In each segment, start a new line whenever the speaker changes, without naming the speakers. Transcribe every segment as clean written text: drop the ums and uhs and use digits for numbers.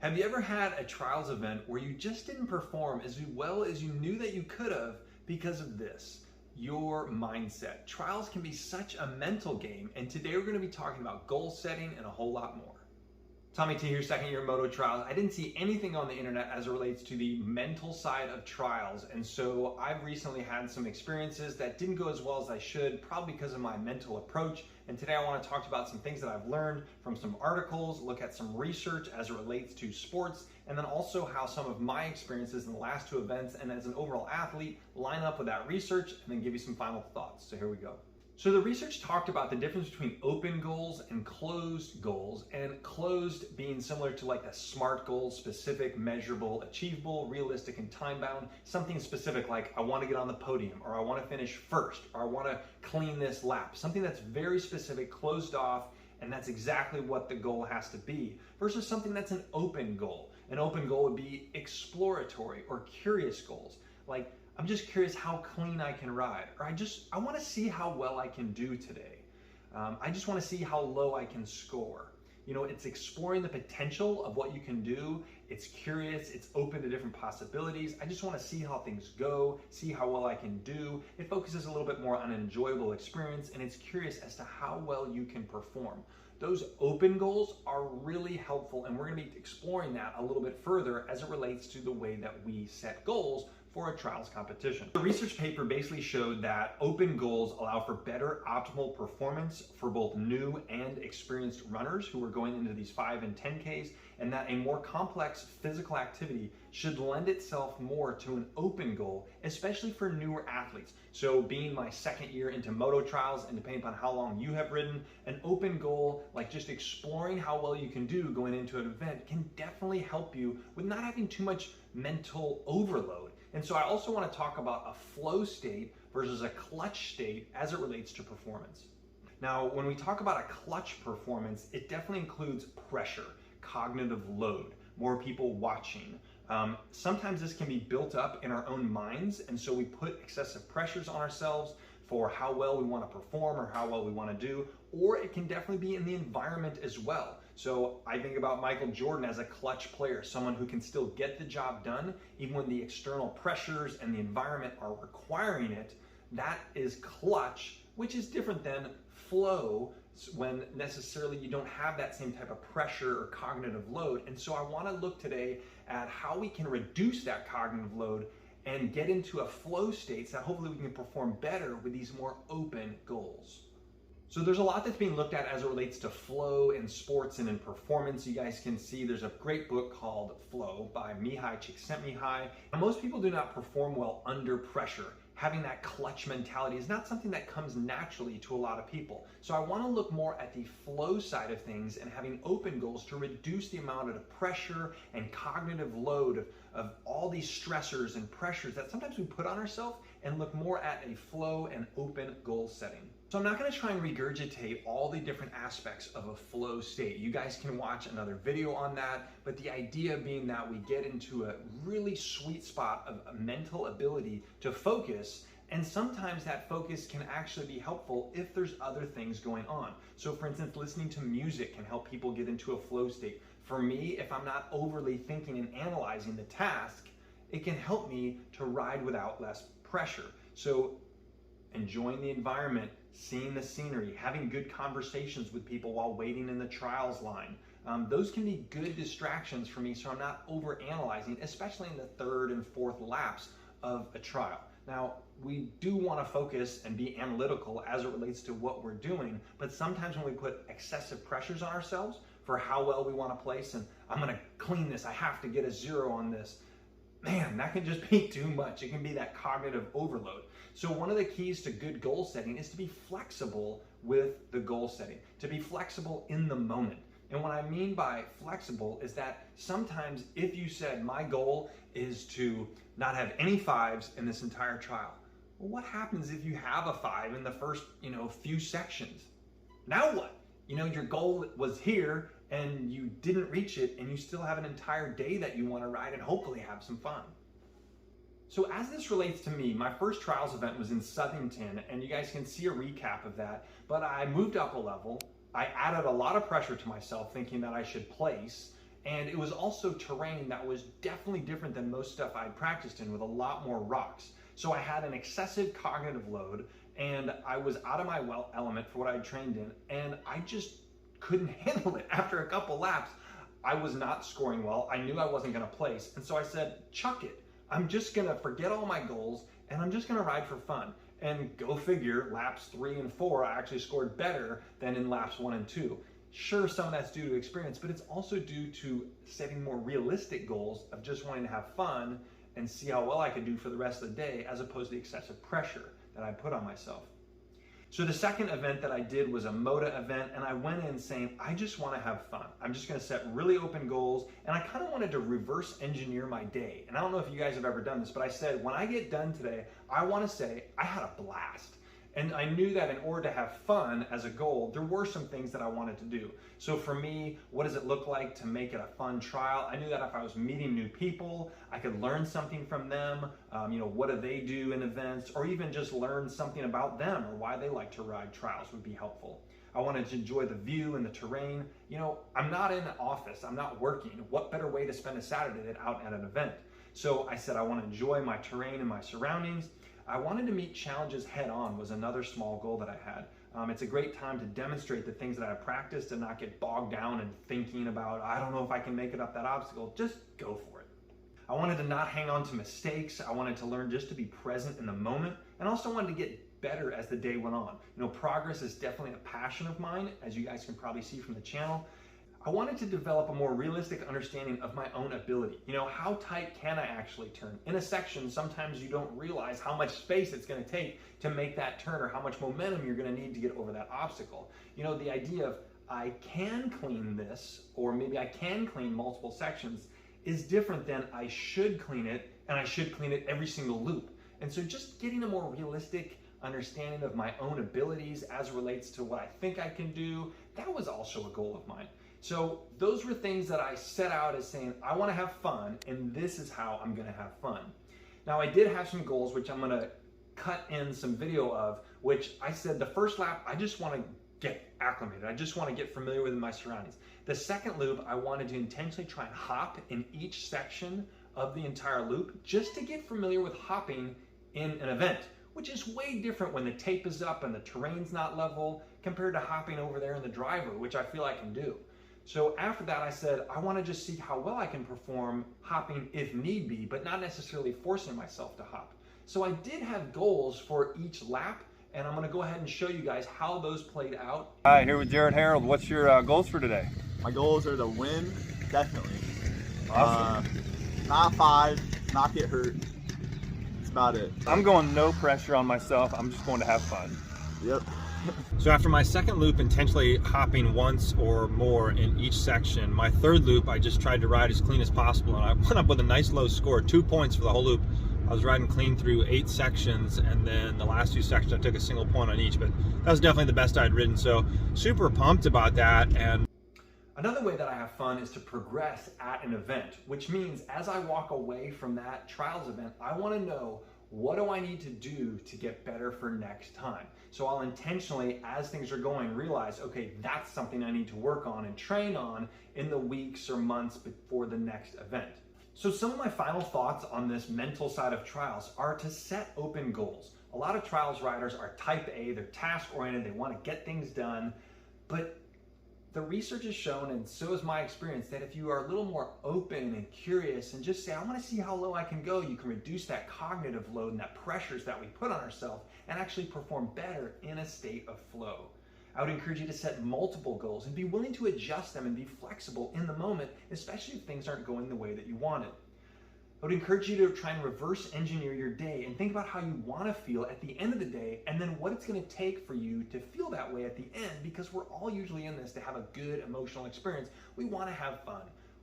Have you ever had a trials event where you just didn't perform as well as you knew that you could have because of this? Your mindset. Trials can be such a mental game, and today we're going to be talking about goal setting and a whole lot more. Tommy T here, second year moto trials. I didn't see anything on the internet as it relates to the mental side of trials, and so I've recently had some experiences that didn't go as well as I should, probably because of my mental approach. And today I want to talk about some things that I've learned from some articles, look at some research as it relates to sports, and then also how some of my experiences in the last two events and as an overall athlete line up with that research, and then give you some final thoughts. So here we go. So the research talked about the difference between open goals and closed goals, and closed being similar to like a SMART goal, specific, measurable, achievable, realistic, and time-bound. Something specific like I want to get on the podium, or I want to finish first, or I want to clean this lap. Something that's very specific, closed off, and that's exactly what the goal has to be, versus something that's an open goal. An open goal would be exploratory or curious goals, like I'm just curious how clean I can ride, or I want to see how well I can do today. I just want to see how low I can score. You know, it's exploring the potential of what you can do. It's curious, it's open to different possibilities. I just want to see how things go, see how well I can do. It focuses a little bit more on an enjoyable experience, and it's curious as to how well you can perform. Those open goals are really helpful, and we're going to be exploring that a little bit further as it relates to the way that we set goals for a trials competition. The research paper basically showed that open goals allow for better optimal performance for both new and experienced runners who are going into these 5 and 10Ks, and that a more complex physical activity should lend itself more to an open goal, especially for newer athletes. So being my second year into moto trials, and depending upon how long you have ridden, an open goal, like just exploring how well you can do going into an event, can definitely help you with not having too much mental overload. And so I also want to talk about a flow state versus a clutch state as it relates to performance. Now, when we talk about a clutch performance, it definitely includes pressure, cognitive load, more people watching. Sometimes this can be built up in our own minds, and so we put excessive pressures on ourselves for how well we want to perform or how well we want to do, or it can definitely be in the environment as well. So I think about Michael Jordan as a clutch player, someone who can still get the job done even when the external pressures and the environment are requiring it. That is clutch, which is different than flow, when necessarily you don't have that same type of pressure or cognitive load. And so I want to look today at how we can reduce that cognitive load and get into a flow state so that hopefully we can perform better with these more open goals. So there's a lot that's being looked at as it relates to flow in sports and in performance. You guys can see there's a great book called Flow by Mihai Csikszentmihalyi. And most people do not perform well under pressure. Having that clutch mentality is not something that comes naturally to a lot of people. So I want to look more at the flow side of things and having open goals to reduce the amount of pressure and cognitive load of all these stressors and pressures that sometimes we put on ourselves, and look more at a flow and open goal setting. So I'm not going to try and regurgitate all the different aspects of a flow state. You guys can watch another video on that, but the idea being that we get into a really sweet spot of a mental ability to focus, and sometimes that focus can actually be helpful if there's other things going on. So for instance, listening to music can help people get into a flow state. For me, if I'm not overly thinking and analyzing the task, it can help me to ride without less pressure. So enjoying the environment, seeing the scenery, having good conversations with people while waiting in the trials line. Those can be good distractions for me, so I'm not over analyzing, especially in the 3rd and 4th laps of a trial. Now, we do want to focus and be analytical as it relates to what we're doing, but sometimes when we put excessive pressures on ourselves for how well we want to place, and I'm going to clean this, I have to get a 0 on this, man, that can just be too much. It can be that cognitive overload. So one of the keys to good goal setting is to be flexible with the goal setting, to be flexible in the moment. And what I mean by flexible is that sometimes if you said my goal is to not have any 5s in this entire trial, well, what happens if you have a 5 in the first, few sections? Now what? Your goal was here and you didn't reach it, and you still have an entire day that you want to ride and hopefully have some fun. So as this relates to me, my first trials event was in Southington, and you guys can see a recap of that, but I moved up a level. I added a lot of pressure to myself thinking that I should place, And it was also terrain that was definitely different than most stuff I'd practiced in, with a lot more rocks. So I had an excessive cognitive load, and I was out of my element for what I'd trained in, and I just couldn't handle it. After a couple laps, I was not scoring well. I knew I wasn't gonna place, and so I said, chuck it. I'm just gonna forget all my goals, and I'm just gonna ride for fun. And go figure, laps 3 and 4, I actually scored better than in laps 1 and 2. Sure, some of that's due to experience, but it's also due to setting more realistic goals of just wanting to have fun and see how well I could do for the rest of the day, as opposed to the excessive pressure that I put on myself. So the second event that I did was a MOTA event, and I went in saying, I just want to have fun. I'm just going to set really open goals, and I kind of wanted to reverse engineer my day. And I don't know if you guys have ever done this, but I said, when I get done today, I want to say I had a blast. And I knew that in order to have fun as a goal, there were some things that I wanted to do. So for me, what does it look like to make it a fun trial? I knew that if I was meeting new people, I could learn something from them. What do they do in events? Or even just learn something about them or why they like to ride trials would be helpful. I wanted to enjoy the view and the terrain. I'm not in the office, I'm not working. What better way to spend a Saturday than out at an event? So I said I want to enjoy my terrain and my surroundings. I wanted to meet challenges head on was another small goal that I had. It's a great time to demonstrate the things that I practiced and not get bogged down and thinking about, I don't know if I can make it up that obstacle. Just go for it. I wanted to not hang on to mistakes. I wanted to learn just to be present in the moment, and also wanted to get better as the day went on. Progress is definitely a passion of mine, as you guys can probably see from the channel. I wanted to develop a more realistic understanding of my own ability. How tight can I actually turn? In a section, sometimes you don't realize how much space it's going to take to make that turn, or how much momentum you're going to need to get over that obstacle. The idea of I can clean this, or maybe I can clean multiple sections, is different than I should clean it, and I should clean it every single loop. And so just getting a more realistic understanding of my own abilities as relates to what I think I can do, that was also a goal of mine. So those were things that I set out as saying, I want to have fun, and this is how I'm going to have fun. Now, I did have some goals, which I'm going to cut in some video of, which I said the first lap, I just want to get acclimated. I just want to get familiar with my surroundings. The second loop, I wanted to intentionally try and hop in each section of the entire loop, just to get familiar with hopping in an event, which is way different when the tape is up and the terrain's not level, compared to hopping over there in the driver, which I feel I can do. So after that, I said, I want to just see how well I can perform hopping if need be, but not necessarily forcing myself to hop. So I did have goals for each lap, and I'm going to go ahead and show you guys how those played out.
Hi, here with Jared Harold. What's your goals for today?
My goals are to win, definitely.
Awesome.
Not 5, not get hurt. That's about it.
I'm going no pressure on myself. I'm just going to have fun.
Yep.
So after my second loop, intentionally hopping once or more in each section, my third loop, I just tried to ride as clean as possible, and I went up with a nice low score, 2 points for the whole loop. I was riding clean through 8 sections, and then the last 2 sections I took a single point on each, but that was definitely the best I'd ridden, so super pumped about that. And
another way that I have fun is to progress at an event, which means as I walk away from that trials event, I want to know, what do I need to do to get better for next time? So I'll intentionally, as things are going, realize, okay, that's something I need to work on and train on in the weeks or months before the next event. So some of my final thoughts on this mental side of trials are to set open goals. A lot of trials riders are type A, they're task oriented, they want to get things done, but the research has shown, and so is my experience, that if you are a little more open and curious and just say, I want to see how low I can go, you can reduce that cognitive load and that pressures that we put on ourselves and actually perform better in a state of flow. I would encourage you to set multiple goals and be willing to adjust them and be flexible in the moment, especially if things aren't going the way that you wanted. I would encourage you to try and reverse engineer your day and think about how you want to feel at the end of the day, and then what it's going to take for you to feel that way at the end, because we're all usually in this to have a good emotional experience. We want to have fun.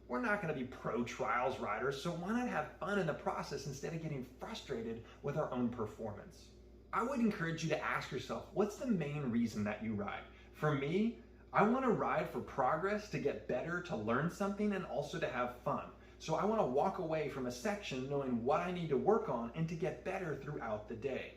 We're not going to be pro trials riders, so why not have fun in the process instead of getting frustrated with our own performance? I would encourage you to ask yourself, what's the main reason that you ride? For me, I want to ride for progress, to get better, to learn something, and also to have fun. So I want to walk away from a section knowing what I need to work on and to get better throughout the day.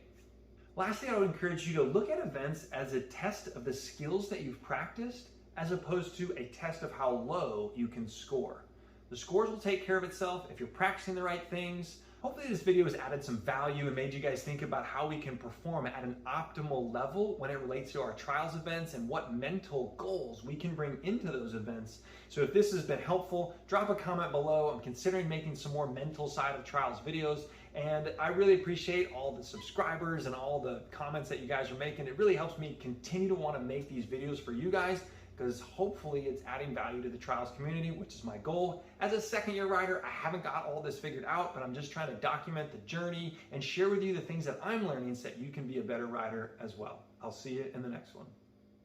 Lastly, I would encourage you to look at events as a test of the skills that you've practiced, as opposed to a test of how low you can score. The scores will take care of itself if you're practicing the right things. Hopefully this video has added some value and made you guys think about how we can perform at an optimal level when it relates to our trials events and what mental goals we can bring into those events. So if this has been helpful, drop a comment below. I'm considering making some more mental side of trials videos, and I really appreciate all the subscribers and all the comments that you guys are making. It really helps me continue to want to make these videos for you guys, because hopefully it's adding value to the trials community, which is my goal. As a second-year rider, I haven't got all this figured out, but I'm just trying to document the journey and share with you the things that I'm learning so that you can be a better rider as well. I'll see you in the next one.